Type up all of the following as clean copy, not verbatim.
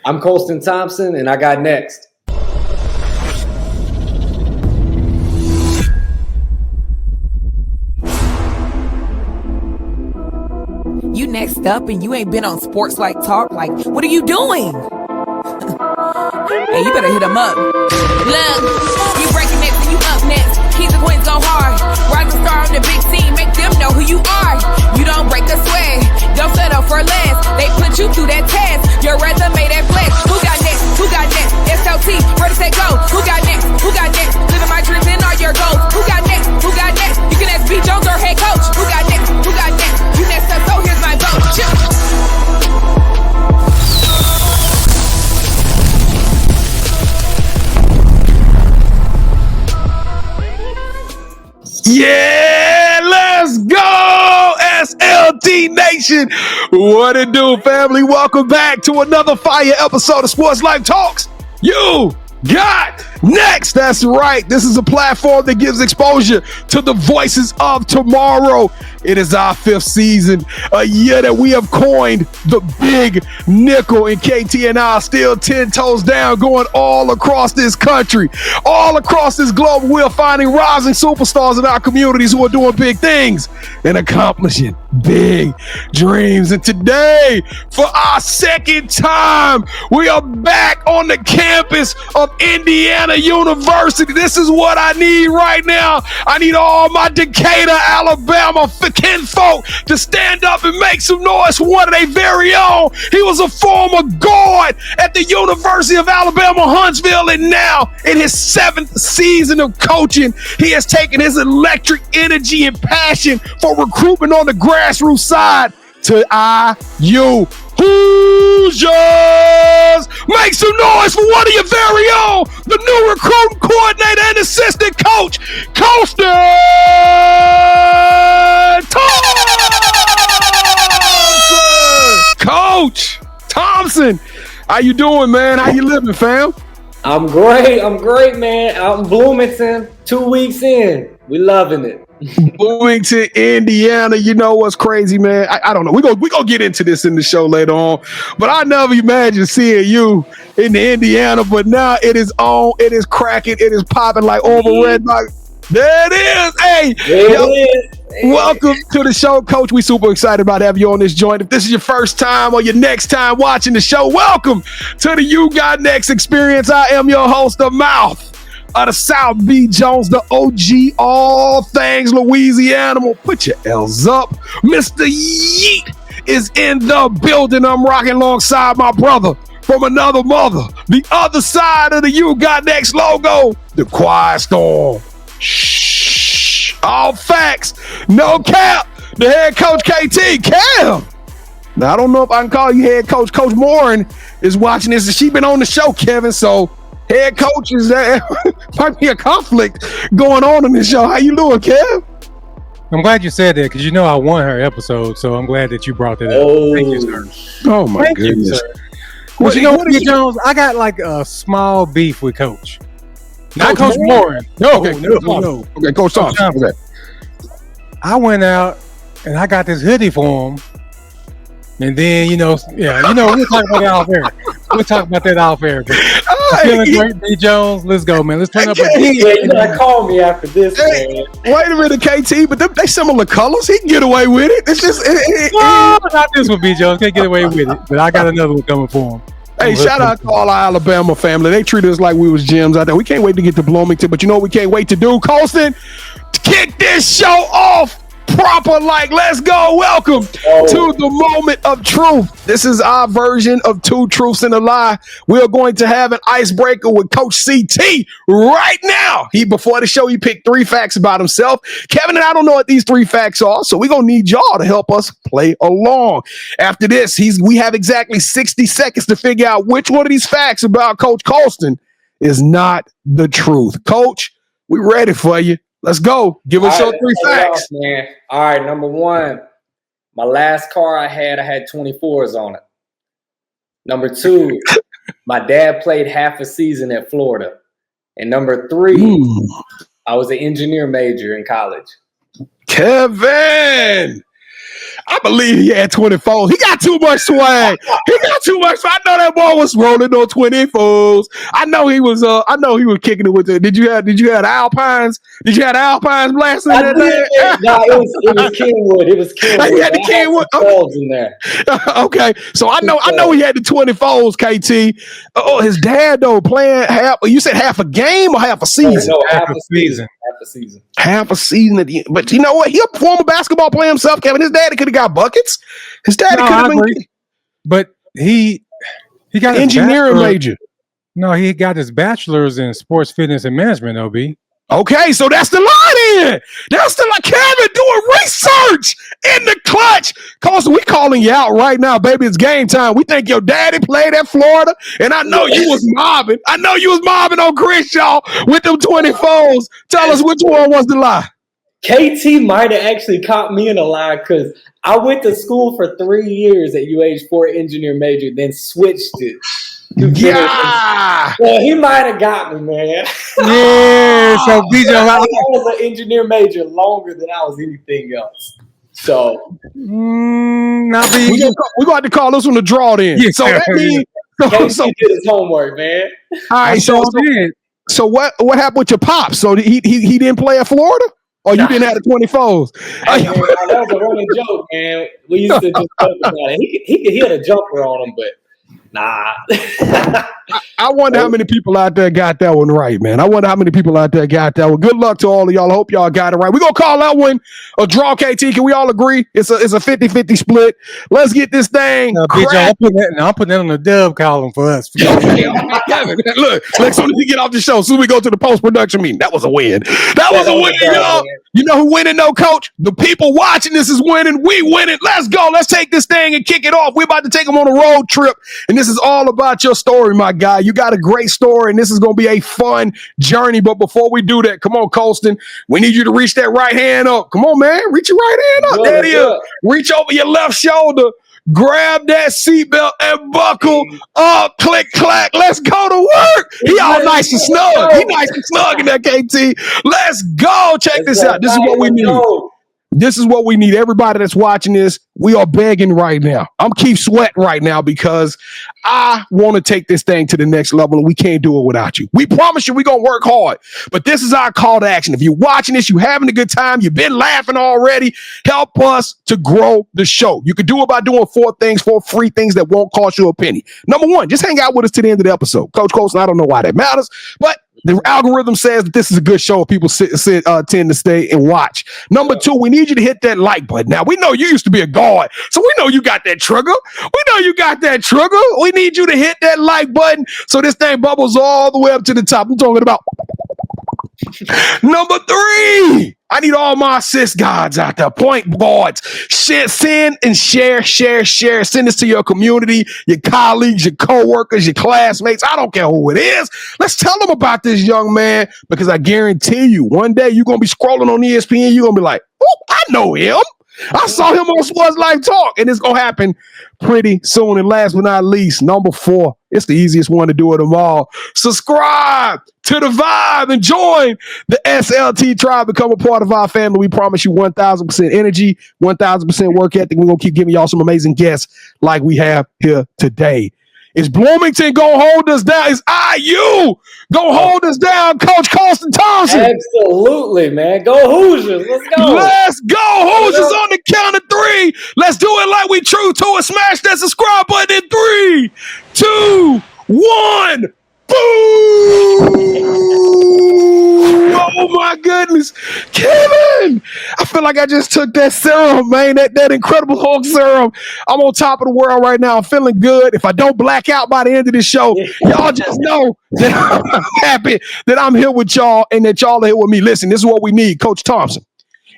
I'm Colsten Thompson, and I got next. You next up and you ain't been on SportsLifeTalk. Like, what are you doing? Hey, you better hit him up. Look, you breaking next and you up next. Kings and queens go hard. Rising star on the big scene, make them know who you are. You don't break the sweat, don't settle for less. They put you through that test, your resume that flex. Who got next? Who got next? SLT, ready, set, go. Who got next? Who got next? Living my dreams and all your goals. Who got next? Who got next? You can ask B. Jones or head coach. Who got next? Who got next? You next up, so here's my vote. Chill. Yeah, let's go, SLT Nation. What it do, family? Welcome back to another fire episode of Sports Life Talks. You got next. That's right. This is a platform that gives exposure to the voices of tomorrow. It is our 5th season, a year that we have coined the big nickel, and KT and I are still 10 toes down, going all across this country, all across this globe. We're finding rising superstars in our communities who are doing big things and accomplishing big dreams. And today, for our 2nd time, we are back on the campus of Indiana University. This is what I need right now. I need all my Decatur, Alabama kinfolk to stand up and make some noise for one of their very own. He was a former guard at the University of Alabama, Huntsville, and now in his 7th season of coaching, he has taken his electric energy and passion for recruitment on the grassroots side to IU. Hoosiers! Make some noise for one of your very own, the new recruiting coordinator and assistant coach, Colsten Thompson! Coach Thompson, how you doing, man? How you living, fam? I'm great, man. Out in Bloomington, 2 weeks in. We loving it. Bloomington, Indiana. You know what's crazy, man? I don't know. We gonna get into this in the show later on, but I never imagined seeing you in the Indiana. But now it is on. It is cracking. It is popping like over red. There it is. Hey, welcome to the show, Coach. We super excited about having you on this joint. If this is your first time or your next time watching the show, welcome to the You Got Next experience. I am your host, the mouth of the South, B. Jones, the OG, all things Louisiana. Put your L's up. Mr. Yeet is in the building. I'm rocking alongside my brother from another mother, the other side of the You Got Next logo, the Quiet Storm. Shh. All facts, no cap. The head coach, KT. Cam. Now, I don't know if I can call you head coach. Coach Moren is watching this, and she been on the show, Kevin, so head coaches, there might be a conflict going on in this show. How you doing, Kev? I'm glad you said that because you know I won her episode, so I'm glad that you brought that up. Thank you, sir. Oh my goodness. You, sir. Well, you know what, Jones? I got like a small beef with Coach. Not Coach Moren. No. Okay, Coach Thompson. Okay. I went out and I got this hoodie for him. And then, we'll talk about that off air. We'll talk about that off air. Feeling great, B. Jones. Let's go, man. Let's turn up a beat. Yeah, you gotta call me after this, man. Wait a minute, KT, but they similar colors. He can get away with it. It's just not this one, B. Jones. Can't get away with it. But I got another one coming for him. Hey, shout out to all our Alabama family. They treat us like we was gems out there. We can't wait to get to Bloomington, but you know what we can't wait to do, Colsten? To kick this show off proper, like, let's go. Welcome to the moment of truth. This is our version of Two Truths and a Lie. We're going to have an icebreaker with Coach CT right now. Before the show, he picked 3 facts about himself. Kevin and I don't know what these 3 facts are, so we're going to need y'all to help us play along. After this, we have exactly 60 seconds to figure out which one of these facts about Coach Colsten is not the truth. Coach, we ready for you. Let's go. Give us your 3 facts. Man. All right, number 1. My last car I had 24s on it. Number 2, my dad played half a season at Florida. And number 3, I was an engineer major in college. Kevin, I believe he had 24. He got too much swag. I know that boy was rolling on 24s. I know he was kicking it with it. Did you have Alpines? Did you have Alpines blasting that day? No, it was Kenwood. It was Kenwood. He had the Kenwood in there. Okay. So I know he had the 24s, KT. Oh, his dad though playing you said half a game or half a season? No, half a season. Half a season at the end. But you know what? He a former basketball player himself, Kevin. His daddy could have got buckets. His daddy could have been. But he got an engineering major. No, he got his bachelor's in sports fitness and management, OB. Okay, so that's the line in. That's the line. Kevin doing research in the clutch. Colsten, we calling you out right now, baby. It's game time. We think your daddy played at Florida, and I know you was mobbing. I know you was mobbing on Chris, y'all, with them 24s. Tell us which one was the lie. KT might have actually caught me in a lie because I went to school for 3 years at UH for engineer major, then switched it. Yeah. Well, he might have got me, man. Yeah. So BJ, I was an engineer major longer than I was anything else. So we're gonna have to call this one a draw then. Yeah. So that means so did his homework, man. All right. So what happened with your pops? So he didn't play at Florida? Or you didn't have the 24s? Hey, man, that was a running joke, man. We used to just talk about it. He could hit a jumper on him, but nah. I wonder how many people out there got that one right, man. I wonder how many people out there got that one. Good luck to all of y'all. I hope y'all got it right. We're going to call that one a draw, KT. Can we all agree? It's a 50-50 split. Let's get this thing. Bitch, I'm putting that on the dub column for us. Look, as soon as we get off the show, as soon as we go to the post-production meeting, that was a win. That was a win, y'all. You know who winning though, Coach? The people watching this is winning. We winning. Let's go. Let's take this thing and kick it off. We're about to take them on a road trip, and this is all about your story, my guy. You got a great story, and this is going to be a fun journey. But before we do that, come on, Colsten. We need you to reach that right hand up. Come on, man. Reach your right hand up. There it is. Reach over your left shoulder. Grab that seatbelt and buckle up. Click, clack. Let's go to work. He all nice and snug. He nice and snug in that KT. Let's go. Check this out. This is what we need. This is what we need. Everybody that's watching this, we are begging right now. I'm Keith Sweat right now because I want to take this thing to the next level, and we can't do it without you. We promise you we're going to work hard, but this is our call to action. If you're watching this, you're having a good time, you've been laughing already, help us to grow the show. You can do it by doing 4 free things that won't cost you a penny. Number 1, just hang out with us to the end of the episode. Coach Colsten, I don't know why that matters, but the algorithm says that this is a good show. People tend to stay and watch. Number 2, we need you to hit that like button. Now, we know you used to be a guard, so we know you got that trigger. We need you to hit that like button so this thing bubbles all the way up to the top. I'm talking about number 3. I need all my assist guards out there, point guards. Send and share. Send this to your community, your colleagues, your coworkers, your classmates. I don't care who it is. Let's tell them about this young man, because I guarantee you, one day you're going to be scrolling on ESPN. You're going to be like, oh, I know him. I saw him on SportsLifeTalk, and it's going to happen pretty soon. And last but not least, number 4, it's the easiest one to do it them all. Subscribe to the Vibe and join the SLT tribe. Become a part of our family. We promise you 1,000% energy, 1,000% work ethic. We're going to keep giving y'all some amazing guests like we have here today. Is Bloomington going to hold us down? Is IU going to hold us down, Coach Colsten Thompson? Absolutely, man. Go Hoosiers. Let's go. Let's go. Hoosiers on the count of 3. Let's do it like we true to it. Smash that subscribe button in 3, 2, 1. Boom! Oh my goodness, Kevin! I feel like I just took that serum, man. That Incredible Hulk serum. I'm on top of the world right now. I'm feeling good. If I don't black out by the end of this show, y'all just know that I'm happy that I'm here with y'all and that y'all are here with me. Listen, this is what we need, Coach Thompson.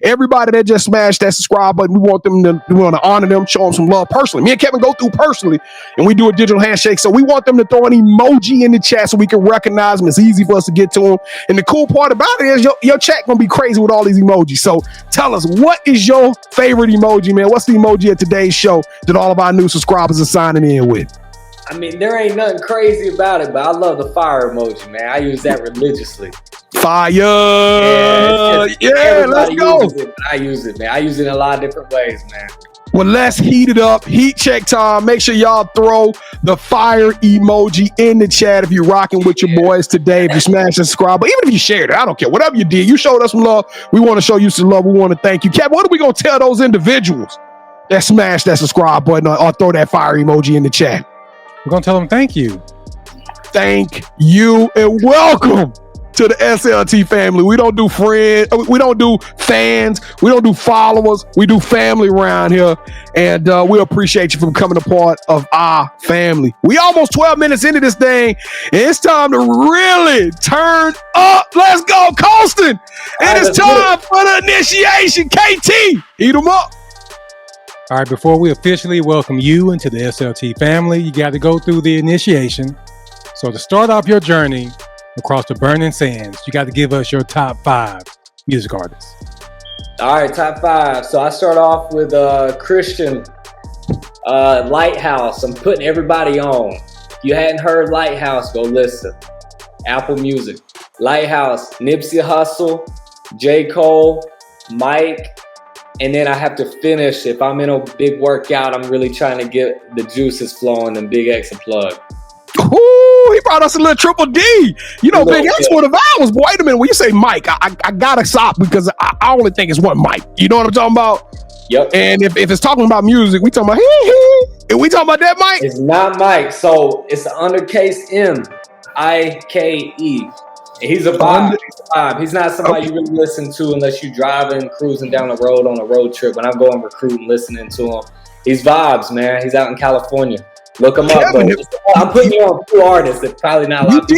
Everybody that just smashed that subscribe button, we want to honor them, show them some love personally. Me and Kevin go through personally, and we do a digital handshake. So we want them to throw an emoji in the chat so we can recognize them. It's easy for us to get to them. And the cool part about it is your chat going to be crazy with all these emojis. So tell us, what is your favorite emoji, man? What's the emoji at today's show that all of our new subscribers are signing in with? I mean, there ain't nothing crazy about it, but I love the fire emoji, man. I use that religiously. Fire! Yeah, let's go. I use it, man. I use it in a lot of different ways, man. Well, let's heat it up. Heat check time. Make sure y'all throw the fire emoji in the chat if you're rocking with your boys today. If you smash and subscribe, but even if you shared it, I don't care. Whatever you did, you showed us some love. We want to show you some love. We want to thank you. Kevin, what are we going to tell those individuals that smash that subscribe button or throw that fire emoji in the chat? We're going to tell them thank you. Thank you and welcome to the SLT family. We don't do friends. We don't do fans. We don't do followers. We do family around here. And we appreciate you for becoming a part of our family. We almost 12 minutes into this thing. And it's time to really turn up. Let's go, Colsten. It is time for the initiation. KT, eat them up. All right, before we officially welcome you into the SLT family, you got to go through the initiation. So to start off your journey across the burning sands, you got to give us your top 5 music artists. All right, top 5. So I start off with Christian Lighthouse. I'm putting everybody on. If you hadn't heard Lighthouse, go listen. Apple Music. Lighthouse, Nipsey Hussle, J. Cole, Mike, and then I have to finish. If I'm in a big workout, I'm really trying to get the juices flowing, and Big X a plug. Ooh, he brought us a little Triple D. You know, Big X one of ours. But wait a minute, when you say Mike, I gotta stop because I only think it's one Mike. You know what I'm talking about? Yep. And if it's talking about music, we talking about and we talking about that Mike? It's not Mike. So it's the undercase M-I-K-E. He's a vibe. He's not somebody you really listen to unless you're driving, cruising down the road on a road trip. When I'm going recruiting, listening to him, he's vibes, man. He's out in California. Look him up, though. I'm putting you on 2 artists that probably not a lot.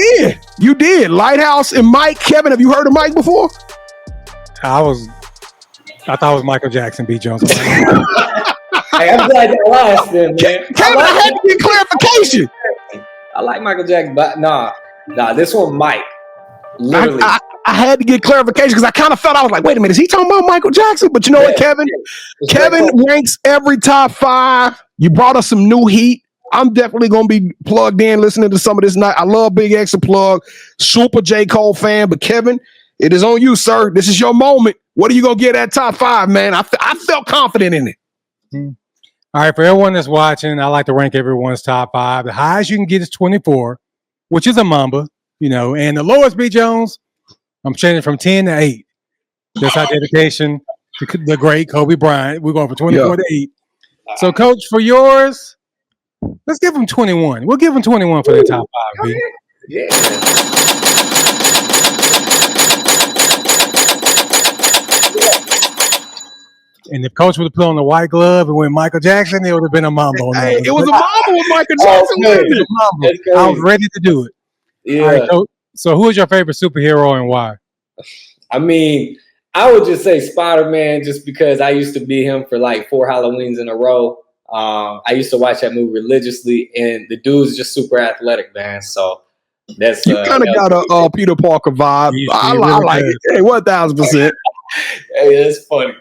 You did. Lighthouse and Mike. Kevin, have you heard of Mike before? I thought it was Michael Jackson, B. Jones. Hey, I'm glad you last then, man. Kevin, I had to get clarification. I like Michael Jackson, but nah, this one, Mike. Literally. I had to get clarification because I kind of felt, I was like, wait a minute, is he talking about Michael Jackson? But you know what, Kevin? Kevin ranks every top 5. You brought us some new heat. I'm definitely going to be plugged in listening to some of this night. I love Big X Plug, super J. Cole fan. But Kevin, it is on you, sir. This is your moment. What are you going to get at top 5, man? I felt confident in it. All right, for everyone that's watching, I like to rank everyone's top 5. The highest you can get is 24, which is a Mamba, you know. And the lowest, B. Jones, I'm changing from 10 to 8. That's our dedication to the great Kobe Bryant. We're going from 24 to 8. So, Coach, for yours, let's give him 21. We'll give him 21 for the top 5, B. Yeah. And if Coach would have put on the white glove and went Michael Jackson, it would have been a Mambo. Hey, it was a Mambo with Michael Jackson. I was ready to do it. Yeah. All right, Coach, so who is your favorite superhero and why? I mean, I would just say Spider-Man just because I used to be him for like 4 Halloweens in a row. I used to watch that movie religiously, and the dude's just super athletic, man. So that's you kind of got a Peter Parker vibe. I like it. Hey, 1,000%. Hey, that's funny.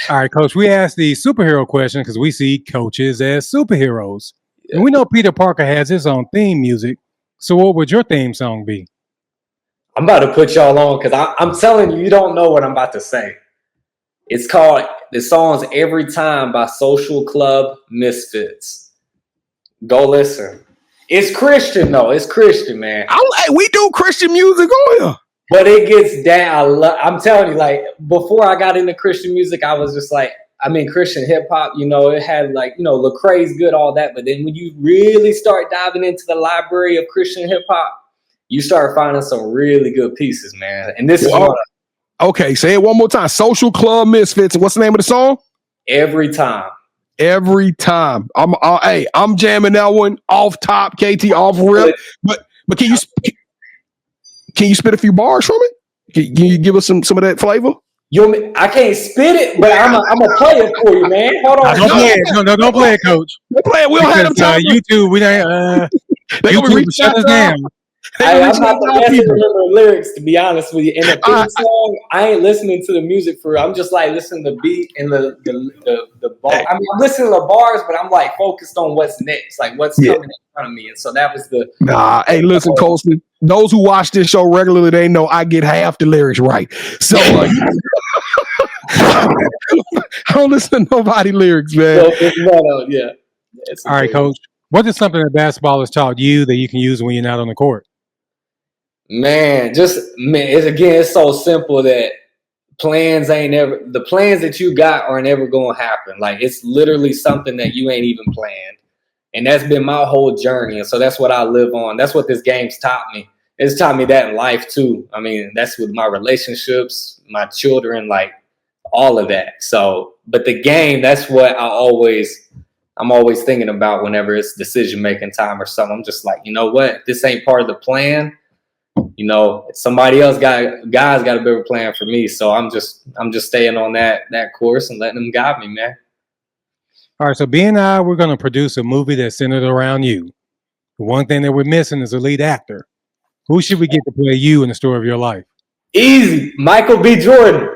All right, Coach, we asked the superhero question because we see coaches as superheroes. Yeah. And we know Peter Parker has his own theme music. So what would your theme song be? I'm about to put y'all on because I'm telling you, you don't know what I'm about to say. It's called, the song's Every Time by Social Club Misfits. Go listen. It's Christian, though. It's Christian, man. We do Christian music on here. But it gets down. I'm telling you, like, before I got into Christian music, I was just like, I mean, Christian hip hop, you know, it had like, you know, Lecrae's good, all that. But then when you really start diving into the library of Christian hip hop, you start finding some really good pieces, man. And this is one. Okay, say it one more time. Social Club Misfits. What's the name of the song? Every Time. Every Time. I'm jamming that one off top, KT, off rip. But can you spit a few bars from it? Can you give us some of that flavor? I can't spit it, but I'm gonna play it for you, man. Hold on. Don't play it. No, don't play it, Coach. Don't play it. We don't have them time. YouTube. We don't. YouTube shut us down. I'm not the best at remembering lyrics, to be honest with you. And the theme song, I ain't listening to the music for real. I'm just like listening to the beat and the bar. I mean, I'm listening to the bars, but I'm like focused on what's next, like what's coming in front of me. And so that was the. Hey, listen, Colsten. Those who watch this show regularly, they know I get half the lyrics right. So I don't listen to nobody lyrics, man. So it's not, yeah. All right, Coach. What is something that basketball has taught you that you can use when you're not on the court? Man, it's so simple that the plans that you got are never going to happen. Like, it's literally something that you ain't even planned. And that's been my whole journey. And so that's what I live on. That's what this game's taught me. It's taught me that in life too. I mean, that's with my relationships, my children, like all of that. So, but the game, that's what I'm always thinking about whenever it's decision-making time or something. I'm just like, you know what? If this ain't part of the plan, you know, somebody else got a better plan for me. So I'm just staying on that course and letting them guide me, man. All right, so B and I, we're going to produce a movie that's centered around you. The one thing that we're missing is a lead actor. Who should we get to play you in the story of your life? Easy, Michael B. Jordan.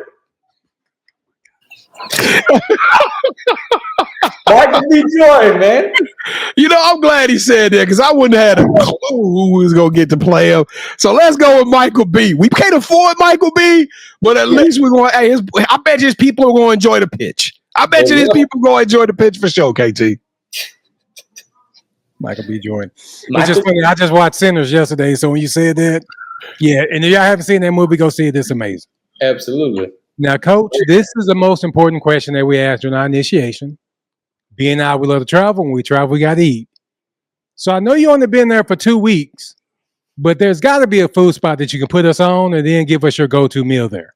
Michael B. Jordan, man. You know, I'm glad he said that because I wouldn't have had a clue who was going to get to play him. So let's go with Michael B. We can't afford Michael B, but at least we're going to, I bet you his people are going to enjoy the pitch. I bet you these people are going to enjoy the pitch for sure, KT. Michael B. Jordan. It's just funny. I just watched Sinners yesterday, so when you said that, yeah, and if y'all haven't seen that movie, go see it. It's amazing. Absolutely. Now, Coach, this is the most important question that we asked during our initiation. B and I, we love to travel. When we travel, we got to eat. So I know you only been there for 2 weeks, but there's got to be a food spot that you can put us on and then give us your go-to meal there.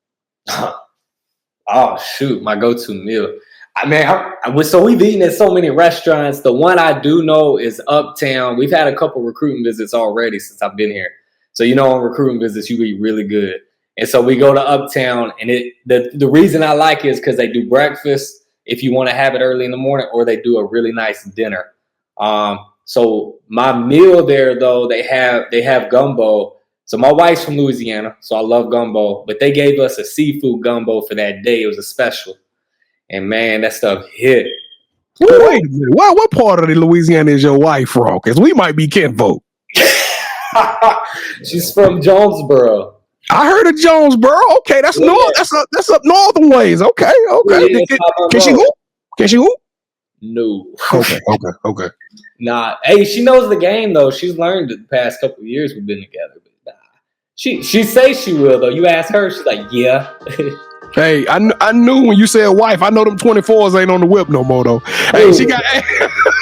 Oh, shoot, my go-to meal. I mean, so we've eaten at so many restaurants. The one I do know is Uptown. We've had a couple recruiting visits already since I've been here. So, you know, on recruiting visits, you eat really good. And so we go to Uptown, and the reason I like it is because they do breakfast if you want to have it early in the morning, or they do a really nice dinner. So my meal there, though, they have gumbo. So my wife's from Louisiana, so I love gumbo. But they gave us a seafood gumbo for that day. It was a special. And, man, that stuff hit. Wait a minute. What part of the Louisiana is your wife from? Because we might be kinfolk. She's from Jonesboro. I heard of Jonesboro. Okay, that's north. That's up northern ways. Okay. Yeah, Can she hoop? Can she hoop? No. Okay. Nah. Hey, she knows the game though. She's learned it the past couple of years we've been together. But nah. She says she will though. You ask her, she's like, yeah. Hey, I knew when you said wife. I know them 24s ain't on the whip no more though. Hey, Ooh. she got.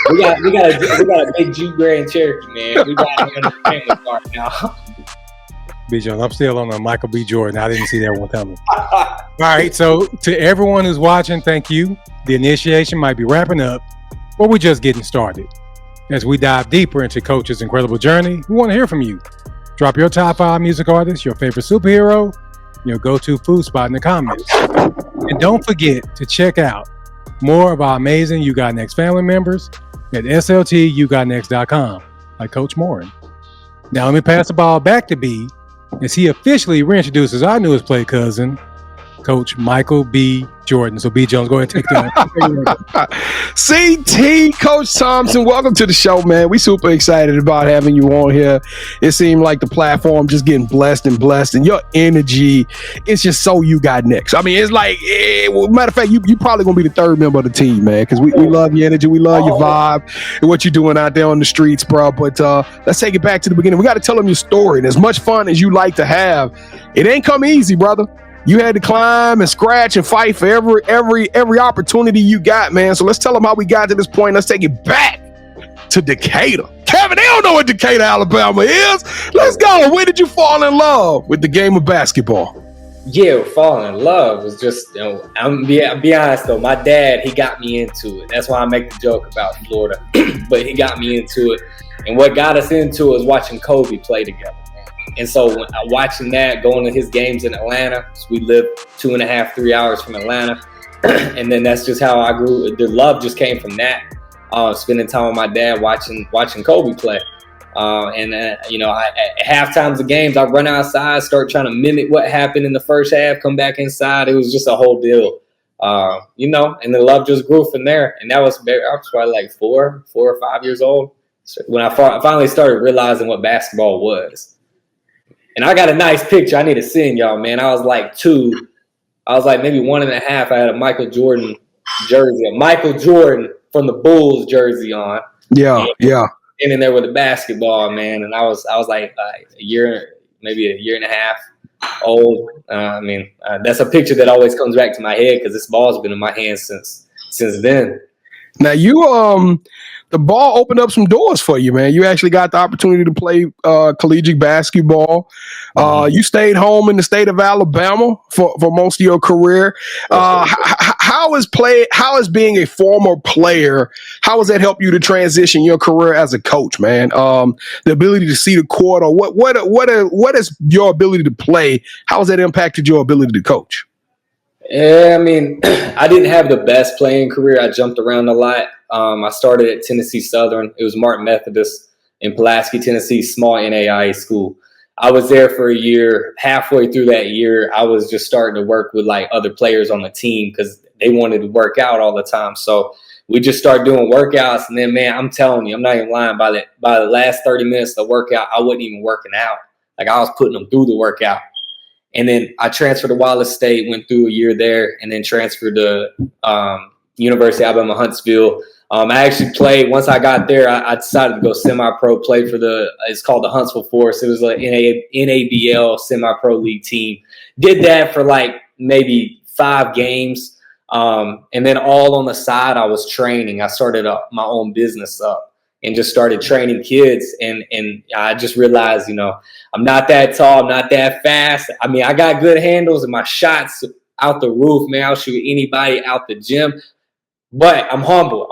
we got a big Jeep Grand Cherokee, man. We got him in the family car now. B. Jones, I'm still on a Michael B. Jordan. I didn't see that one coming. All right, so to everyone who's watching, thank you. The initiation might be wrapping up, but we're just getting started. As we dive deeper into Coach's incredible journey, we want to hear from you. Drop your top 5 music artists, your favorite superhero, your go-to food spot in the comments. And don't forget to check out more of our amazing You Got Next family members at SLTUGotNext.com, like Coach Moren. Now let me pass the ball back to B, as he officially reintroduces our newest play cousin, Coach Michael B. Jordan. So B. Jones, go ahead and take that. CT, Coach Thompson, welcome to the show, man. We super excited about having you on here. It seemed like the platform just getting blessed, and your energy, it's just so You Got Next. I mean, it's like, matter of fact, you probably gonna be the third member of the team, man, because we love your energy, we love your vibe, and what you're doing out there on the streets, bro. But let's take it back to the beginning. We got to tell them your story, and as much fun as you like to have, it ain't come easy, brother. You had to climb and scratch and fight for every opportunity you got, man. So let's tell them how we got to this point. Let's take it back to Decatur. Kevin, they don't know what Decatur, Alabama is. Let's go. When did you fall in love with the game of basketball? Yeah, falling in love was just, I'm be honest though, my dad, he got me into it. That's why I make the joke about Florida, but he got me into it. And what got us into it was watching Kobe play together. And so watching that, going to his games in Atlanta, so we lived 2.5, 3 hours from Atlanta. And then that's just how I grew. The love just came from that, spending time with my dad, watching Kobe play. At halftimes of games, I run outside, start trying to mimic what happened in the first half, come back inside. It was just a whole deal, and the love just grew from there. And I was probably like 4 or 5 years old when I finally started realizing what basketball was. And I got a nice picture I need to send y'all, man. I was like 2. I was like maybe 1.5. I had a Michael Jordan jersey, a Michael Jordan from the Bulls jersey on. Yeah, yeah. And in there with a basketball, man. And I was like maybe a year and a half old. That's a picture that always comes back to my head because this ball's been in my hands since then. Now the ball opened up some doors for you, man. You actually got the opportunity to play collegiate basketball. You stayed home in the state of Alabama for most of your career. How is being a former player, how has that helped you to transition your career as a coach, man? The ability to see the court, or what is your ability to play? How has that impacted your ability to coach? Yeah, I didn't have the best playing career. I jumped around a lot. I started at Tennessee Southern. It was Martin Methodist in Pulaski, Tennessee, small NAIA school. I was there for a year. Halfway through that year, I was just starting to work with like other players on the team because they wanted to work out all the time. So we just started doing workouts. And then, man, I'm telling you, I'm not even lying. By the last 30 minutes of the workout, I wasn't even working out. Like I was putting them through the workout. And then I transferred to Wallace State, went through a year there, and then transferred to University of Alabama, Huntsville. I actually played, once I got there, I decided to go semi-pro, play for it's called the Huntsville Force. It was like NABL semi-pro league team. Did that for like maybe 5 games. And then all on the side, I was training. I started my own business up and just started training kids. And I just realized, I'm not that tall. I'm not that fast. I got good handles and my shots out the roof, man. I'll shoot anybody out the gym. But I'm humble.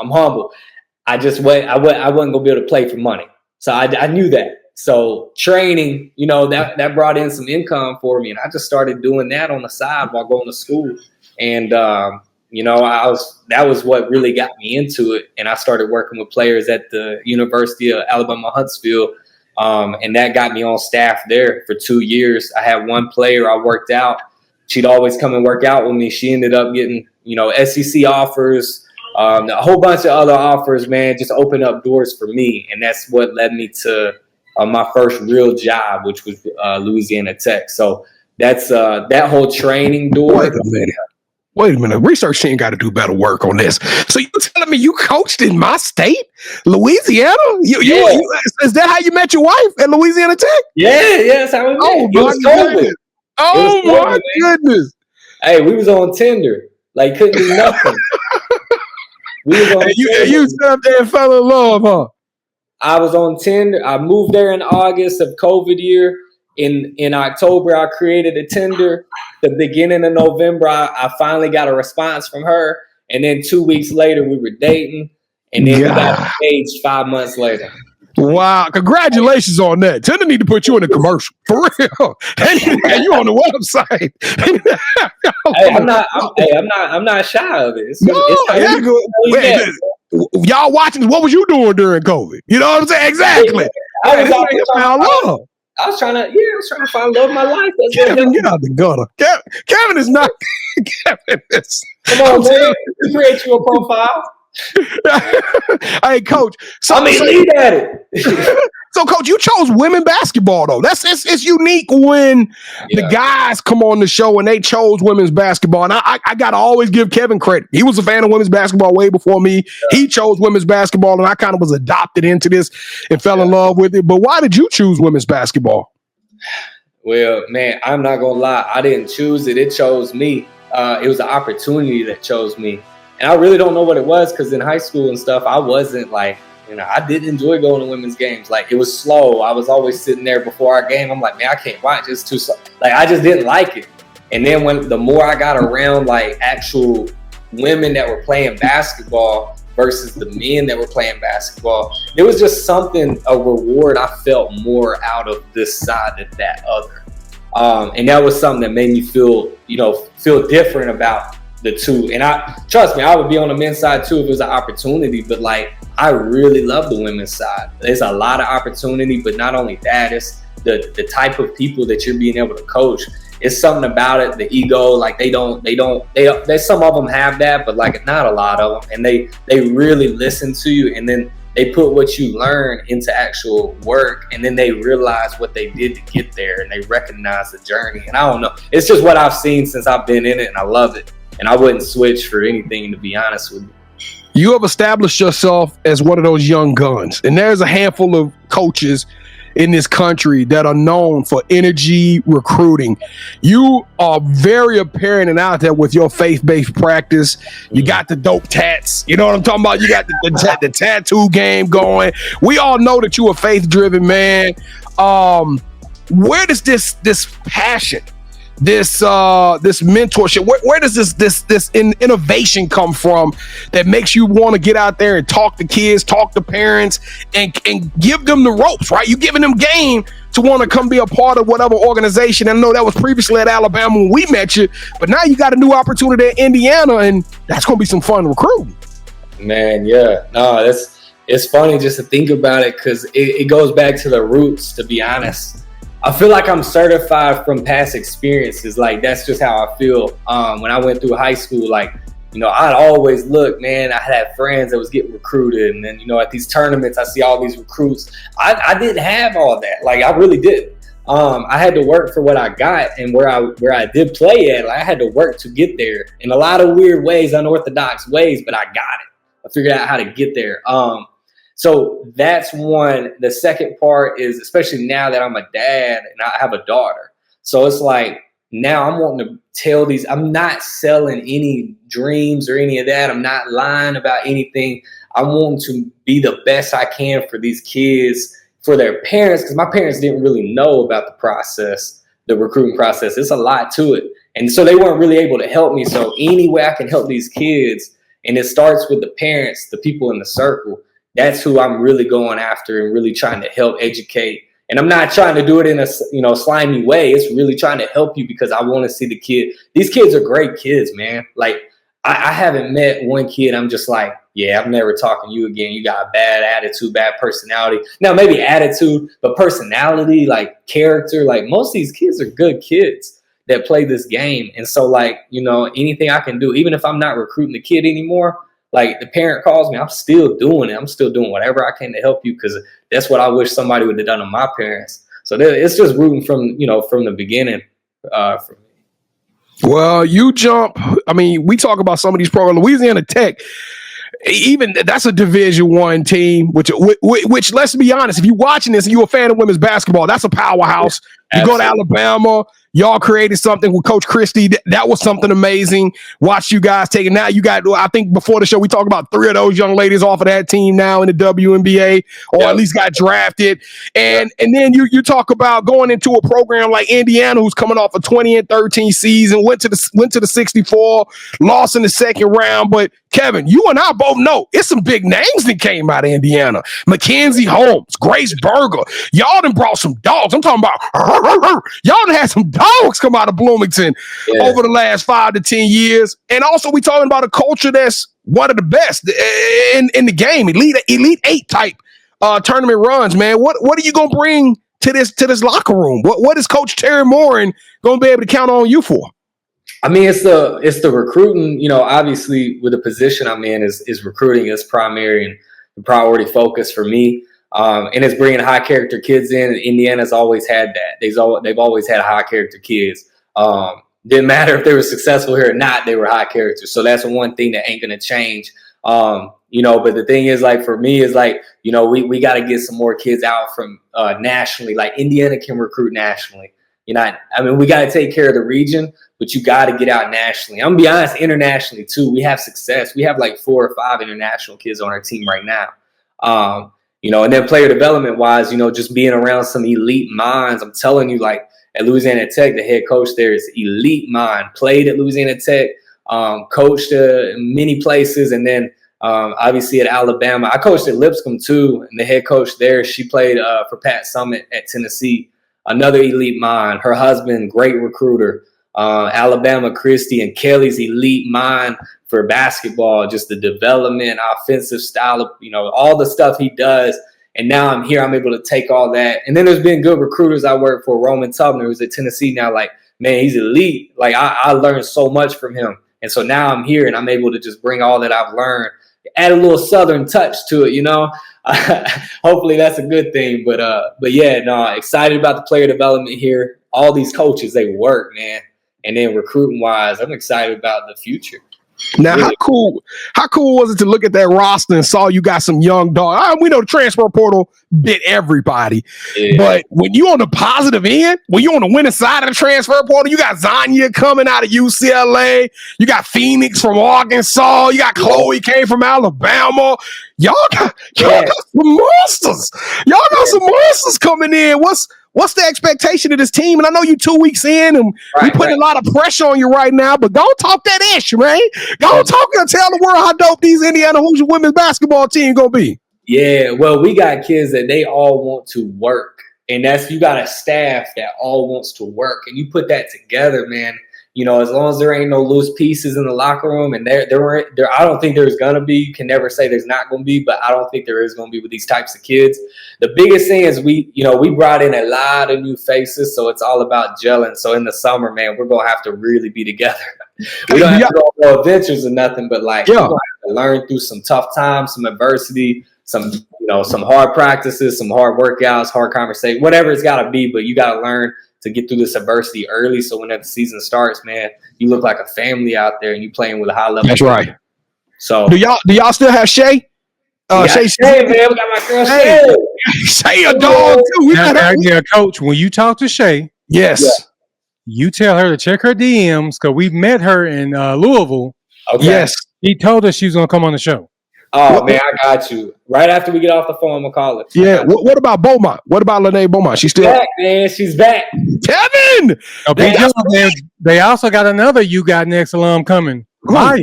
I wasn't going to be able to play for money. So I knew that. So training, that brought in some income for me. And I just started doing that on the side while going to school. And, that was what really got me into it. And I started working with players at the University of Alabama, Huntsville. And that got me on staff there for 2 years. I had one player I worked out. She'd always come and work out with me. She ended up getting, SEC offers, a whole bunch of other offers, man, just opened up doors for me. And that's what led me to my first real job, which was Louisiana Tech. So that's that whole training door. Wait a minute. Research team got to do better work on this. So you telling me you coached in my state, Louisiana? Is that how you met your wife at Louisiana Tech? Yeah, that's how we met. My goodness. Hey, we was on Tinder. Like, couldn't do nothing. We was on Tinder. You sat up there and fell in love, huh? I was on Tinder. I moved there in August of COVID year. In October, I created a Tinder. The beginning of November, I finally got a response from her. And then 2 weeks later, we were dating. And then we got engaged 5 months later. Wow. Congratulations on that. Tinder need to put you in a commercial. For real. And you on the website. I'm not shy of it. Y'all watching this, what was you doing during COVID? You know what I'm saying? Exactly. I was trying to find love of my life. Kevin, get out the gutter. Kevin is not. Kevin is. Come on, man. Create you a profile. Hey, Coach. Lead at it. So, Coach, you chose women basketball, though. It's unique when the guys come on the show and they chose women's basketball. And I got to always give Kevin credit. He was a fan of women's basketball way before me. Yeah. He chose women's basketball, and I kind of was adopted into this and fell in love with it. But why did you choose women's basketball? Well, man, I'm not going to lie. I didn't choose it. It chose me. It was an opportunity that chose me. And I really don't know what it was because in high school and stuff, I wasn't like, I didn't enjoy going to women's games. Like, it was slow. I was always sitting there before our game. I'm like, man, I can't watch. It's too slow. Like, I just didn't like it. And then the more I got around, like, actual women that were playing basketball versus the men that were playing basketball, there was just something, a reward I felt more out of this side than that other. And that was something that made me feel different about the two. And trust me, I would be on the men's side too if it was an opportunity, but like, I really love the women's side. There's a lot of opportunity, but not only that, it's the type of people that you're being able to coach. It's something about it, the ego, like they some of them have that, but like not a lot of them. And they really listen to you, and then they put what you learn into actual work, and then they realize what they did to get there, and they recognize the journey. And I don't know, it's just what I've seen since I've been in it, and I love it. and I wouldn't switch for anything, to be honest with you. You have established yourself as one of those young guns, and there's a handful of coaches in this country that are known for energy recruiting. You are very apparent and out there with your faith-based practice. You got the dope tats. You know what I'm talking about? You got the tattoo game going. We all know that you a faith-driven man. Where does this passion, this mentorship, where does this innovation come from that makes you want to get out there and talk to kids, talk to parents, and give them the ropes, right? You're giving them game to want to come be a part of whatever organization. I know that was previously at Alabama when we met you, but now you got a new opportunity at Indiana, and that's going to be some fun recruiting. Man, yeah. No, it's funny just to think about it, because it goes back to the roots, to be honest. I feel like I'm certified from past experiences. Like, that's just how I feel. When I went through high school, like, you know, I'd always look, man, I had friends that was getting recruited. And then, you know, at these tournaments, I see all these recruits. I didn't have all that. Like, I really didn't. I had to work for what I got, and where I did play at, like, I had to work to get there in a lot of weird ways, unorthodox ways, but I got it. I figured out how to get there. So that's one. The second part is, especially now that I'm a dad and I have a daughter. So it's like, now I'm wanting to tell these, I'm not selling any dreams or any of that. I'm not lying about anything. I want to be the best I can for these kids, for their parents, because my parents didn't really know about the process, the recruiting process. It's a lot to it. And so they weren't really able to help me. So any way I can help these kids, and it starts with the parents, the people in the circle, that's who I'm really going after and really trying to help educate. And I'm not trying to do it in a, you know, slimy way. It's really trying to help you, because I want to see the kid. These kids are great kids, man. Like, I haven't met one kid I'm just like, yeah, I'm never talking to you again. You got a bad attitude, bad personality. Now, maybe attitude, but personality, like character, like most of these kids are good kids that play this game. And so, like, you know, anything I can do, even if I'm not recruiting the kid anymore, like, the parent calls me, I'm still doing it. I'm still doing whatever I can to help you, because that's what I wish somebody would have done to my parents. So it's just rooting from the beginning for me. Well, you jump. I mean, we talk about some of these programs. Louisiana Tech, even that's a Division I team, which let's be honest, if you're watching this and you're a fan of women's basketball, that's a powerhouse. You go to Alabama, y'all created something with Coach Christie. That was something amazing. Watch you guys take it. Now you got, I think before the show, we talked about 3 of those young ladies off of that team now in the WNBA, or at least got drafted. And then you talk about going into a program like Indiana, who's coming off a 20-13 season, went to the 64, lost in the second round. But Kevin, you and I both know it's some big names that came out of Indiana. Mackenzie Holmes, Grace Berger. Y'all done brought some dogs. I'm talking about y'all done had some dogs come out of Bloomington over the last 5 to 10 years. And also we talking about a culture that's one of the best in the game, elite 8 type tournament runs, man. What are you gonna bring to this locker room? What is Coach Terry Moren gonna be able to count on you for? I mean, it's the recruiting, you know, obviously with the position I'm in is recruiting is primary and the priority focus for me. And it's bringing high character kids in. Indiana's always had that. They've always had high character kids. Didn't matter if they were successful here or not, they were high character. So that's one thing that ain't going to change. You know, but the thing is, like, for me is like, you know, we got to get some more kids out from nationally. Like, Indiana can recruit nationally. You know, I mean, we got to take care of the region, but you got to get out nationally. I'm gonna be honest, internationally too. We have success. We have like 4 or 5 international kids on our team right now. You know, and then player development wise, you know, just being around some elite minds. I'm telling you, like at Louisiana Tech, the head coach there is elite mind. Played at Louisiana Tech, coached many places, and then obviously at Alabama. I coached at Lipscomb too, and the head coach there, she played for Pat Summitt at Tennessee. Another elite mind. Her husband, great recruiter. Alabama, Christie, and Kelly's elite mind for basketball, just the development, offensive style of, you know, all the stuff he does. And now I'm here, I'm able to take all that. And then there's been good recruiters I work for. Roman Tubner, who's at Tennessee now, like, man, he's elite. Like, I learned so much from him. And so now I'm here and I'm able to just bring all that I've learned, add a little Southern touch to it, you know. Hopefully that's a good thing. But yeah, no, excited about the player development here. All these coaches, they work, man. And then recruiting wise, I'm excited about the future. Now, really. how cool was it to look at that roster and saw you got some young dogs? We know the transfer portal bit everybody, but when you on the positive end, when you on the winning side of the transfer portal, you got Zanya coming out of UCLA, you got Phoenix from Arkansas, you got Chloe came from Alabama. Y'all got some monsters. Y'all got some monsters coming in. What's the expectation of this team? And I know you 2 weeks in, and we putting a lot of pressure on you right now, but go talk that ish, man. Go talk and tell the world how dope these Indiana Hoosier women's basketball team gonna be. Yeah, well, we got kids that they all want to work, and you got a staff that all wants to work, and you put that together, man. You know, as long as there ain't no loose pieces in the locker room, and there, I don't think there's gonna be. You can never say there's not gonna be, but I don't think there is gonna be with these types of kids. The biggest thing is we brought in a lot of new faces, so it's all about gelling. So in the summer, man, we're gonna have to really be together. We don't have to go on adventures or nothing, but we're gonna have to learn through some tough times, some adversity, some hard practices, some hard workouts, hard conversation, whatever it's gotta be. But you gotta learn to get through this adversity early, so whenever the season starts, man, you look like a family out there, and you playing with a high level. That's right. So do y'all still have Shay? Shay, man, we got my girl Shay. Shay a dog too. Yeah, Coach. When you talk to Shay, you tell her to check her DMs because we met her in Louisville. Okay. Yes, he told us she was gonna come on the show. Oh, man, I got you. Right after we get off the phone, I'm going to call her. Yeah. What about Beaumont? What about Lene Beaumont? She's still back, man. She's back. Kevin! They also got another You Got Next alum coming. Maya.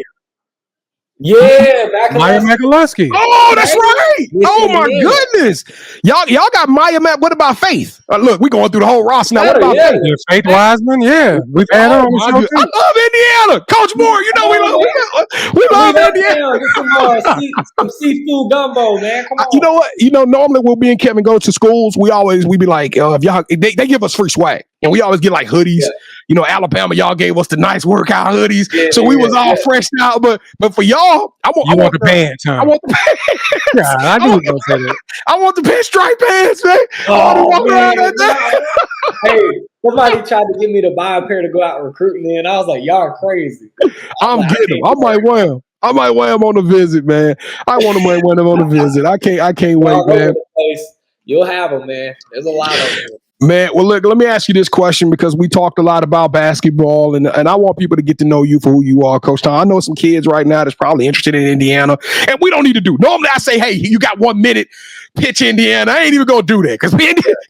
Yeah, Maya McAlusky. Oh, that's right. Oh my goodness. Y'all got Maya Mac. What about Faith? Look, we're going through the whole roster now. What about Faith? Faith Wiseman, we've had her on the show too. I love Indiana. Coach Moore, you know we love Indiana. Get some seafood gumbo, man. Come on. You know what? Normally when me and Kevin go to schools, we be like, if y'all they give us free swag. And we always get like hoodies. Yeah. Alabama, y'all gave us the nice workout hoodies. Yeah, so we was all fresh out. But for y'all, I want the pants, huh? I want the pants. Yeah, I knew you were gonna say that. I want the pinstripe pants, man. Hey, somebody tried to get me to buy a pair to go out recruiting in. I was like, y'all are crazy. I'm getting them. I might wear them. On the visit, man. I want to wear them on the visit. I can't wait, man. You'll have them, man. There's a lot of them. Man, well, look, let me ask you this question because we talked a lot about basketball, and I want people to get to know you for who you are, Coach Tom. I know some kids right now that's probably interested in Indiana, and we don't need to do. Normally, I say, hey, you got 1 minute, pitch Indiana. I ain't even going to do that because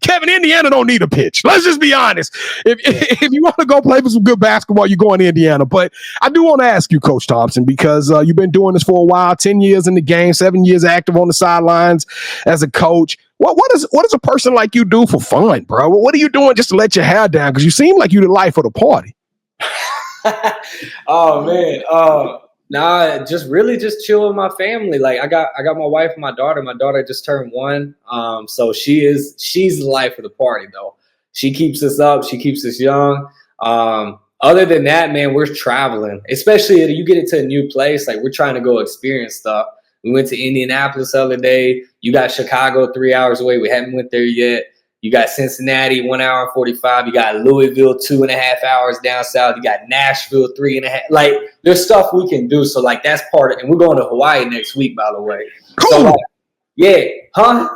Kevin, Indiana don't need a pitch. Let's just be honest. If you want to go play for some good basketball, you're going to Indiana. But I do want to ask you, Coach Thompson, because you've been doing this for a while, 10 years in the game, 7 years active on the sidelines as a coach. What does a person like you do for fun, bro? What are you doing just to let your hair down? Because you seem like you're the life of the party. Oh man, just chill with my family. Like I got my wife and my daughter. My daughter just turned 1, so she's the life of the party though. She keeps us up. She keeps us young. Other than that, man, we're traveling. Especially if you get into a new place, like we're trying to go experience stuff. We went to Indianapolis the other day. You got Chicago 3 hours away. We haven't went there yet. You got Cincinnati 1 hour and 45. You got Louisville 2.5 hours down south. You got Nashville 3.5. Like there's stuff we can do. So like that's part of it. And we're going to Hawaii next week, by the way. Cool. So, like, yeah. Huh?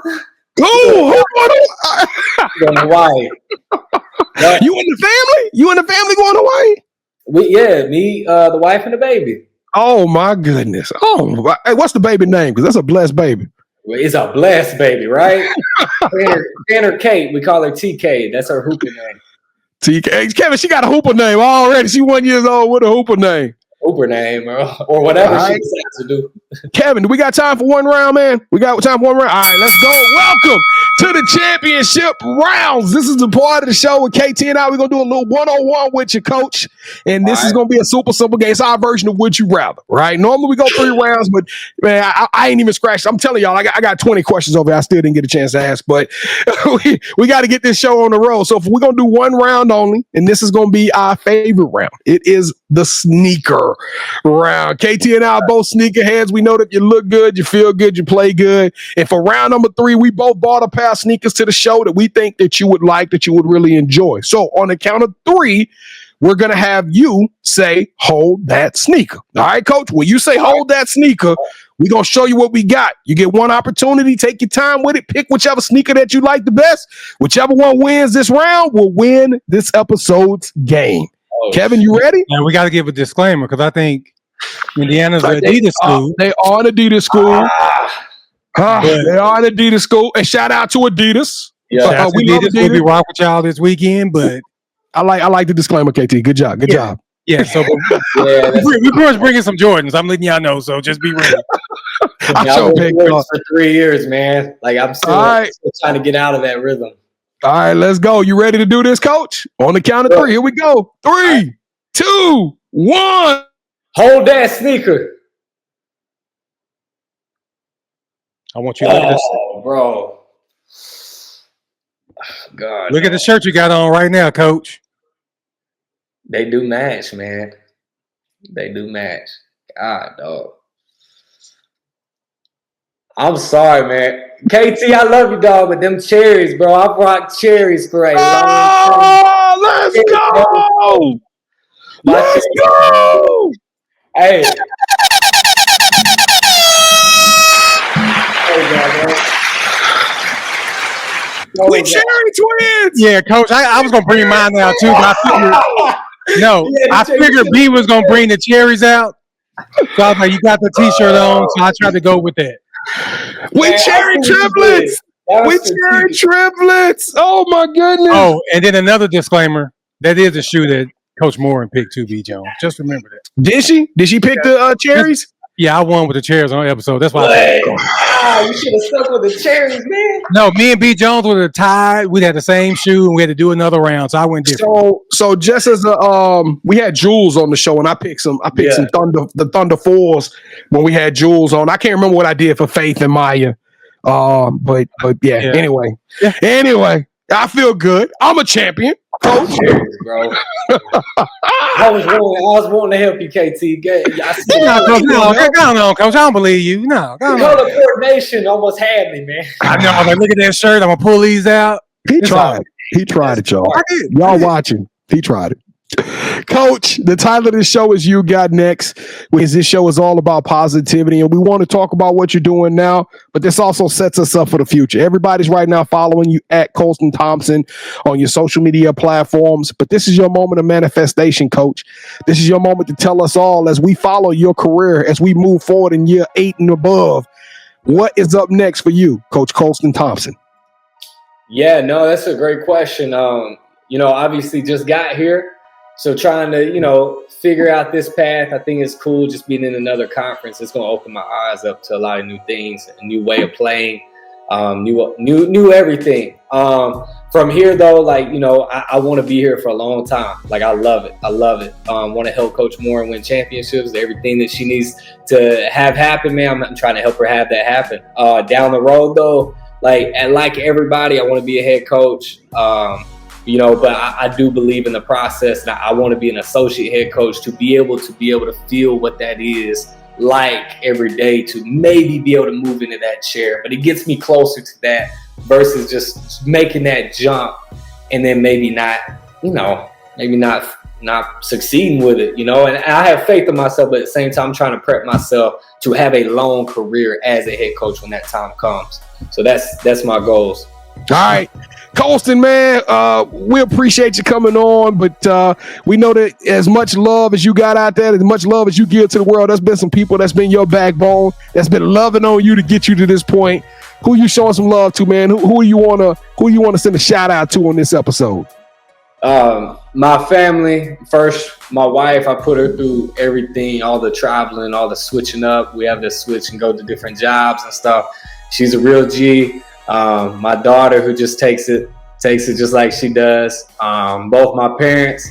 Cool. Going to Hawaii. You and the family? You and the family going to Hawaii? Me, the wife and the baby. Oh my goodness! Oh, hey, what's the baby name? Because that's a blessed baby. Well, it's a blessed baby, right? Tanner Kate, we call her TK. That's her hooper name. TK, Kevin, she got a hooper name already. She 1 year old with a hooper name. Hooper name, or whatever she decides to do. Kevin, do we got time for one round, man? We got time for one round. All right, let's go. Welcome to the championship rounds. This is the part of the show with KT and I. We're going to do a little one-on-one with you, coach. And this is going to be a super simple game. It's our version of Would You Rather, right? Normally we go 3 rounds, but man, I ain't even scratched. I'm telling y'all, I got 20 questions over here. I still didn't get a chance to ask, but we got to get this show on the road. So if we're going to do 1 round only, and this is going to be our favorite round. It is the sneaker round. KT and I are both sneakerheads. We know that you look good, you feel good, you play good. And for round number 3, we both bought a pair of sneakers to the show that we think that you would like, that you would really enjoy. So on the count of 3, we're going to have you say, hold that sneaker. All right, Coach? When you say hold that sneaker, we're going to show you what we got. You get one opportunity. Take your time with it. Pick whichever sneaker that you like the best. Whichever one wins this round will win this episode's game. Kevin, you ready? And we got to give a disclaimer because I think Indiana's an Adidas school. They are an Adidas school. They are an Adidas school. And shout out to Adidas. Yeah, we love Adidas. We'll be rock with y'all this weekend, but I like the disclaimer, KT. Good job. Good job. Yeah, so we pretty much bringing some Jordans. I'm letting y'all know, so just be ready. I've been for 3 years, man. Like I'm still trying to get out of that rhythm. All right, let's go. You ready to do this, Coach? On the count of 3. Here we go. 3, 2, 1. Hold that sneaker. I want you to look at this. Bro. God. Look at the shirt you got on right now, Coach. They do match, man. They do match. God, dog. I'm sorry, man. KT, I love you, dog, but them cherries, bro. I've rocked cherries for a long time. Let's go! Let's go! Hey. We cherry twins! Yeah, Coach, I was going to bring mine out, too, but I figured B was going to bring the cherries out. So I was like, you got the T-shirt on, so I tried to go with that. We cherry triplets! We cherry triplets! Oh, my goodness. Oh, and then another disclaimer. That is a shoe that Coach Moren picked too, B. Jones. Just remember that. Did she? Did she pick the cherries? Yeah, I won with the cherries on the episode. That's why you should have stuck with the cherries, man. No, me and B. Jones were tied. We had the same shoe, and we had to do another round, so I went different. So just as we had Jules on the show, and I picked some the Thunder 4s when we had Jules on. I can't remember what I did for Faith and Maya. Anyway, I feel good. I'm a champion, Coach. Bro. I was wanting to help you, KT. No, Coach. I don't believe you. No, the color coordination almost had me, man. I know. I'm like, look at that shirt. I'm gonna pull these out. He tried it, y'all. Y'all watching? He tried it. Coach, the title of this show is You Got Next, because this show is all about positivity, and we want to talk about what you're doing now, but this also sets us up for the future. Everybody's right now following you at Colsten Thompson on your social media platforms, but this is your moment of manifestation, Coach. This is your moment to tell us all, as we follow your career, as we move forward in year 8 and above, what is up next for you, Coach Colsten Thompson? Yeah, no, that's a great question. Obviously just got here. So trying to, figure out this path, I think it's cool. Just being in another conference, it's going to open my eyes up to a lot of new things, a new way of playing, new everything. From here, though, I want to be here for a long time. Like, I love it. Want to help Coach Moren win championships, everything that she needs to have happen, man. I'm trying to help her have that happen. Down the road, though, like everybody, I want to be a head coach. But I do believe in the process, and I want to be an associate head coach to be able to feel what that is like every day, to maybe be able to move into that chair. But it gets me closer to that versus just making that jump and then maybe not succeeding with it, And I have faith in myself, but at the same time, I'm trying to prep myself to have a long career as a head coach when that time comes. So that's my goals. All right. Colsten, man, we appreciate you coming on, but we know that as much love as you got out there, as much love as you give to the world, there's been some people that's been your backbone, that's been loving on you to get you to this point. Who you showing some love to, man? Who you wanna send a shout out to on this episode? My family first. My wife, I put her through everything, all the traveling, all the switching up. We have to switch and go to different jobs and stuff. She's a real G. My daughter, who just takes it just like she does. Both my parents,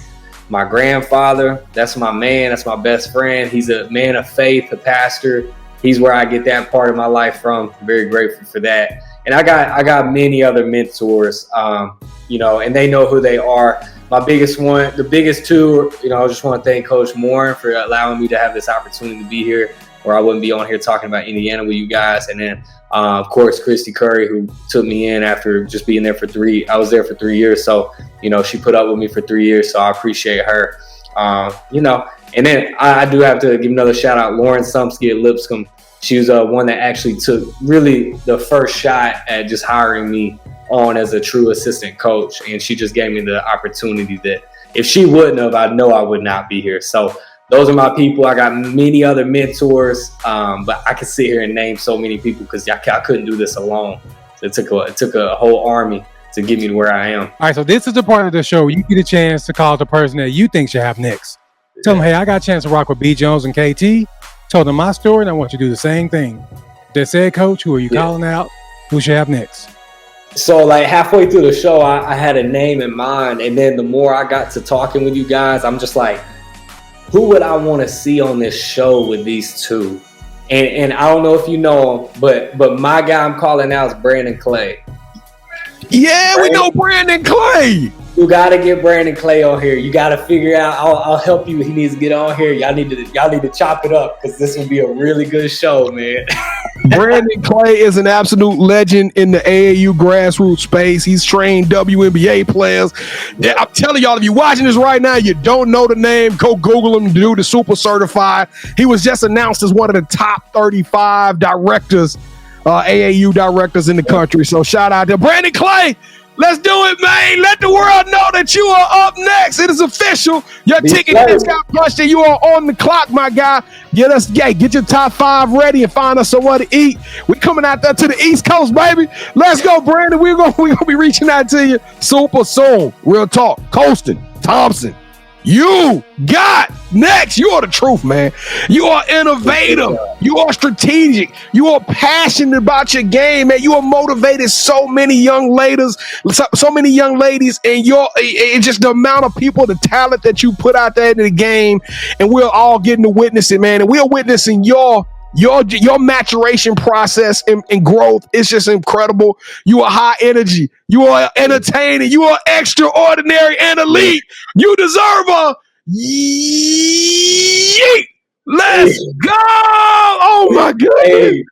my grandfather, that's my man, that's my best friend. He's a man of faith, a pastor. He's where I get that part of my life from. I'm very grateful for that. And I got many other mentors, and they know who they are. My biggest one, the biggest two, I just want to thank Coach Moren for allowing me to have this opportunity to be here, where I wouldn't be on here talking about Indiana with you guys. And then, of course, Christy Curry, who took me in after just being there I was there for 3 years. So you know, she put up with me for 3 years, so I appreciate her. You know, and then I do have to give another shout out, Lauren Sumsky at Lipscomb. She was one that actually took really the first shot at just hiring me on as a true assistant coach. And she just gave me the opportunity that if she wouldn't have, I know I would not be here. So those are my people. I got many other mentors, but I could sit here and name so many people because I couldn't do this alone. So it took a whole army to get me to where I am. All right, so this is the part of the show where you get a chance to call the person that you think should have next. Tell them, hey, I got a chance to rock with B. Jones and KT. Told them my story, and I want you to do the same thing. They said, Coach, who are you calling out? Who should have next? So like halfway through the show, I had a name in mind, and then the more I got to talking with you guys, I'm just like, who would I want to see on this show with these two? And I don't know if you know him, but my guy I'm calling out is Brandon Clay. Yeah, we know Brandon Clay. You got to get Brandon Clay on here. You got to figure out. I'll help you. He needs to get on here. Y'all need to chop it up because this will be a really good show, man. Brandon Clay is an absolute legend in the AAU grassroots space. He's trained WNBA players. Yeah, I'm telling y'all, if you're watching this right now, you don't know the name, go Google him. The dude is super certified. He was just announced as one of the top 35 directors, AAU directors in the country. So shout out to Brandon Clay. Let's do it, man. Let the world know that you are up next. It is official. Your ticket just got punched and you are on the clock, my guy. Get your top 5 ready and find us somewhere to eat. We coming out there to the East Coast, baby. Let's go, Brandon. We're gonna be reaching out to you super soon. Real talk. Colsten Thompson. You got next. You are the truth, man. You are innovative. You are strategic. You are passionate about your game, man. You are motivated so many young ladies, and just the amount of people, the talent that you put out there in the game, and we're all getting to witness it, man. And we're witnessing your maturation process and growth. Is just incredible. You are high energy. You are entertaining. You are extraordinary and elite. You deserve a yeet. Let's go. Oh my goodness. Hey,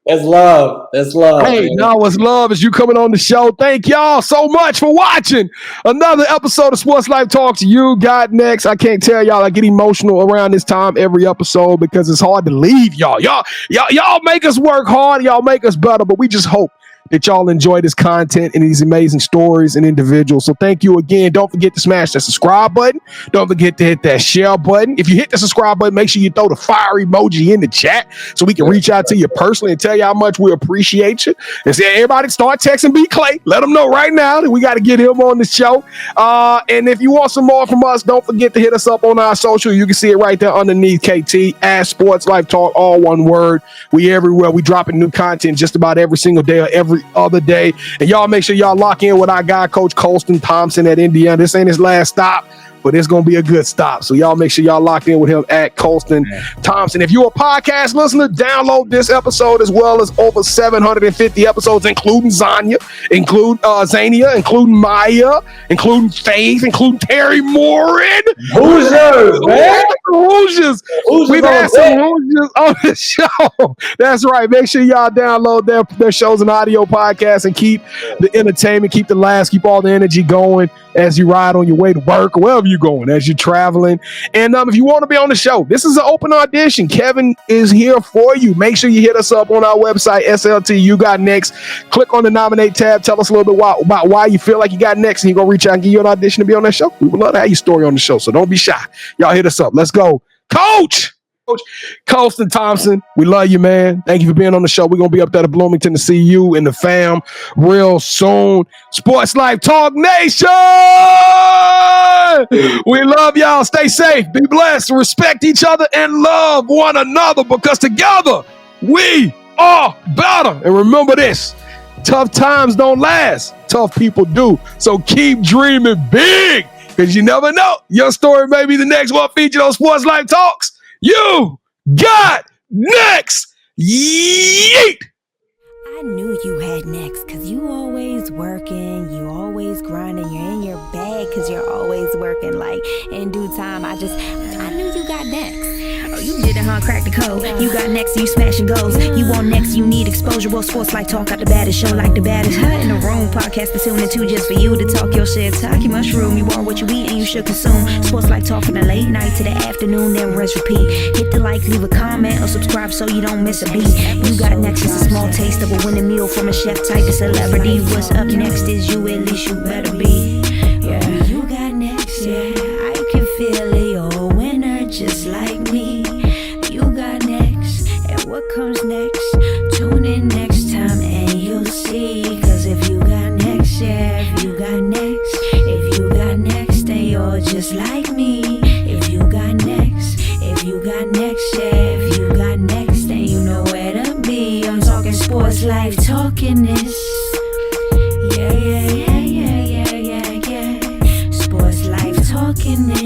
that's love. That's love. Hey, no, it's love as you coming on the show. Thank y'all so much for watching another episode of Sports Life Talks. You got next. I can't tell y'all, I get emotional around this time every episode because it's hard to leave y'all. Y'all make us work hard. Y'all make us better, but we just hope that y'all enjoy this content and these amazing stories and individuals. So thank you again. Don't forget to smash that subscribe button. Don't forget to hit that share button. If you hit the subscribe button, make sure you throw the fire emoji in the chat so we can reach out to you personally and tell you how much we appreciate you. And say, everybody start texting B. Clay. Let them know right now that we got to get him on the show. And if you want some more from us, don't forget to hit us up on our social. You can see it right there underneath KT at Sports Life Talk, all one word. We everywhere. We dropping new content just about every single day or every other day. And y'all make sure y'all lock in with our guy, Coach Colsten Thompson at Indiana. This ain't his last stop, but it's going to be a good stop. So y'all make sure y'all locked in with him at Colsten Thompson. If you're a podcast listener, download this episode as well as over 750 episodes, including Zania, Zania, including Maya, including Faith, including Terry Moren. Hoosiers, man. Hoosiers. We've had some Hoosiers on the show. That's right. Make sure y'all download their shows and audio podcasts and keep the entertainment, keep the laughs, keep all the energy going as you ride on your way to work or wherever you're going, as you're traveling. And if you want to be on the show, this is an open audition. Kevin is here for you. Make sure you hit us up on our website, SLTU You Got Next. Click on the nominate tab. Tell us a little bit about why you feel like you got next, and he's going to reach out and give you an audition to be on that show. We would love to have your story on the show, so don't be shy. Y'all hit us up. Let's go. Coach Colsten Thompson, we love you, man. Thank you for being on the show. We're going to be up there to Bloomington to see you and the fam real soon. Sports Life Talk Nation! We love y'all. Stay safe. Be blessed. Respect each other and love one another because together we are better. And remember this, tough times don't last. Tough people do. So keep dreaming big because you never know. Your story may be the next one featured on Sports Life Talks. You got next. Yeet. I knew you had next because you always working, you always always grinding, you're in your bag because you're always working. Like, in due time, I knew you got next. Oh, you did it, huh? Crack the code. You got next, you smashing goals. You want next, you need exposure. Well, Sports Life Talk got the baddest show, like the baddest in the room. Podcast to tune into just for you to talk your shit. Talk your mushroom. You are what you eat and you should consume. Sports Life Talk from the late night to the afternoon, then rest repeat. Hit the like, leave a comment, or subscribe so you don't miss a beat. You got next is a small taste of a winning meal from a chef type of celebrity. What's up next is you, at least you better be. Yeah, you got next, yeah. I can feel it, you're a winner just like me. You got next, and what comes next? Tune in next time and you'll see. Cause if you got next, yeah, if you got next, if you got next, then you're just like me. If you got next, if you got next, yeah, if you got next, then you know where to be. I'm talking Sports Life, talking this. Yeah, yeah, yeah, yeah, yeah, yeah, yeah. Sports Life, talking this.